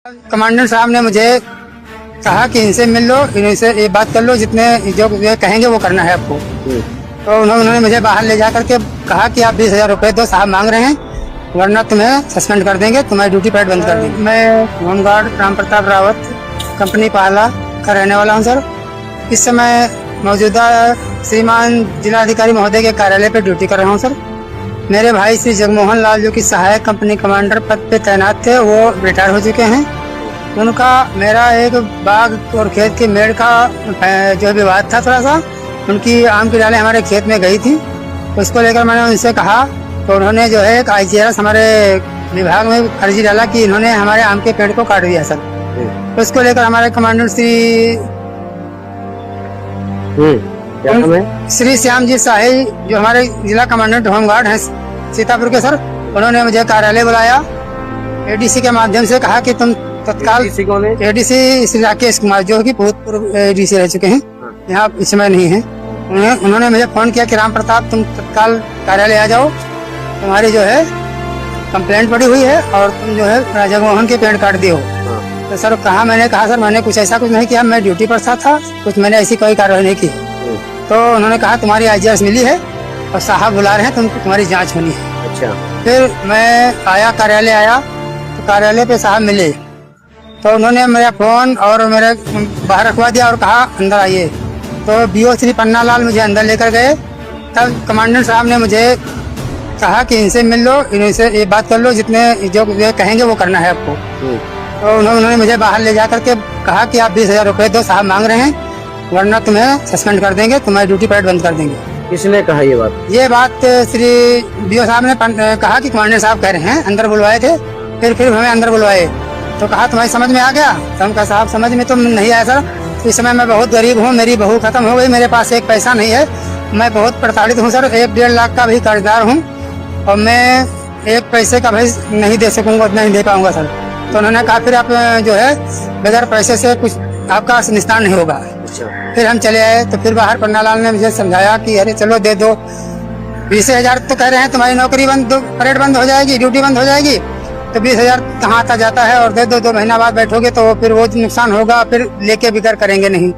Commandant साहब ने मुझे कहा कि इनसे मिल लो, इनसे ये बात कर लो, जितने जो कहेंगे वो करना है आपको। तो उन्होंने मुझे बाहर ले जा करके कहा कि आप 20,000 रुपये दो, साहब मांग रहे हैं, वरना तुम्हें सस्पेंड कर देंगे, तुम्हारी ड्यूटी पैड बंद कर देंगे। मैं होमगार्ड राम प्रताप रावत, कंपनी पाला का रहने वाला हूँ सर। इस समय मौजूदा श्रीमान जिलाधिकारी महोदय के कार्यालय पर ड्यूटी कर रहा हूँ सर। मेरे भाई श्री जगमोहन लाल जो कि सहायक कंपनी कमांडर पद पे तैनात थे, वो रिटायर हो चुके हैं। उनका मेरा एक बाग और खेत के मेड़ का जो विवाद था थोड़ा सा, उनकी आम की डालें हमारे खेत में गई थी, उसको लेकर मैंने उनसे कहा, तो उन्होंने जो है एक IGRS हमारे विभाग में अर्जी डाला कि इन्होंने हमारे आम के पेड़ को काट दिया सर। तो उसको लेकर हमारे कमांडेंट श्री श्याम जी साहिल जो हमारे जिला कमांडेंट होमगार्ड हैं सीतापुर के सर, उन्होंने मुझे कार्यालय बुलाया। ADC के माध्यम से कहा कि तुम तत्काल ADC श्री राकेश कुमार जो कि भूतपूर्व ADC रह चुके हैं, यहाँ इस समय नहीं है, उन्होंने मुझे फोन किया कि राम प्रताप तुम तत्काल कार्यालय आ जाओ, तुम्हारी जो है कंप्लेंट पड़ी हुई है और तुम जो है जगमोहन के पेड़ काट दिए हो। तो सर कहा, मैंने कहा सर मैंने कुछ ऐसा कुछ नहीं किया, मैं ड्यूटी पर था, कुछ मैंने ऐसी कोई कार्रवाई नहीं की। तो उन्होंने कहा तुम्हारी IGRS मिली है और साहब बुला रहे हैं, तुम्हारी जांच होनी है। अच्छा। फिर मैं आया, कार्यालय आया, तो कार्यालय पे साहब मिले, तो उन्होंने मेरा फोन और मेरे बाहर रखवा दिया और कहा अंदर आइए। तो BO श्री पन्ना लाल मुझे अंदर लेकर गए। तब कमांडेंट साहब ने मुझे कहा कि इनसे मिल लो, इनसे ये बात कर लो, जितने जो कहेंगे वो करना है आपको। तो उन्होंने मुझे बाहर ले जा करके कहा कि आप 20,000 रुपये दो, साहब मांग रहे हैं, वरना तुम्हें सस्पेंड कर देंगे, तुम्हारी ड्यूटी पैड बंद कर देंगे। किसने कहा ये बात? ये बात श्री BO साहब ने कहा कि कमांडेंट साहब कह रहे हैं, अंदर बुलवाए थे। फिर हमें अंदर बुलवाए तो कहा तुम्हारी समझ में आ गया? तो हम कहा साहब समझ में तो नहीं आया सर, इस समय मैं बहुत गरीब हूँ, मेरी बहू खत्म हो गई, मेरे पास एक पैसा नहीं है, मैं बहुत प्रताड़ित हूँ सर, 1-1.5 लाख का भी कर्जदार हूँ और मैं एक पैसे का भी नहीं दे सकूँगा, नहीं दे पाऊँगा सर। तो उन्होंने कहा फिर आप जो है बगैर पैसे से कुछ आपका निस्तार नहीं होगा। फिर हम चले आए, तो फिर बाहर पन्नालाल ने मुझे समझाया कि अरे चलो दे दो, 20,000 तो कह रहे हैं तुम्हारी नौकरी बंद, परेड बंद हो जाएगी, ड्यूटी बंद हो जाएगी, तो 20,000 कहाँ आता जाता है, और दे दो, 2 महीना बाद बैठोगे तो फिर वो नुकसान होगा, फिर लेके बिगर करेंगे नहीं।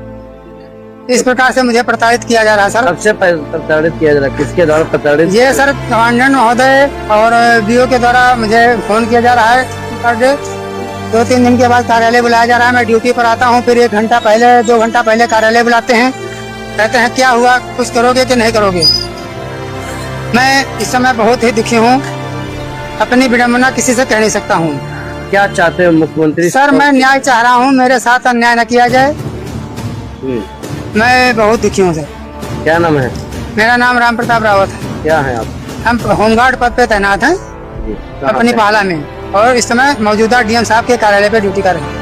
इस प्रकार से मुझे प्रताड़ित किया जा रहा है सर। सबसे प्रताड़ित किया जा रहा है, किसके द्वारा प्रताड़ित? ये सर कमांडेंट महोदय और BO के द्वारा मुझे फोन किया जा रहा है पर डे। 2-3 दिन के बाद कार्यालय बुलाया जा रहा है, मैं ड्यूटी पर आता हूँ, फिर 1 घंटा पहले 2 घंटा पहले कार्यालय बुलाते हैं, कहते हैं क्या हुआ, कुछ करोगे कि नहीं करोगे। मैं इस समय बहुत ही दुखी हूँ, अपनी विडम्बना किसी से कह नहीं सकता हूँ। क्या चाहते हो मुख्यमंत्री? सर मैं न्याय चाह रहा हूँ, मेरे साथ अन्याय न किया जाए। मैं बहुत दुखी हूँ सर। क्या नाम है? मेरा नाम राम प्रताप रावत है। क्या है आप? हम होमगार्ड पद पे तैनात हैं अपनी पाला में, और इस समय मौजूदा DM साहब के कार्यालय पे ड्यूटी कर रहे हैं।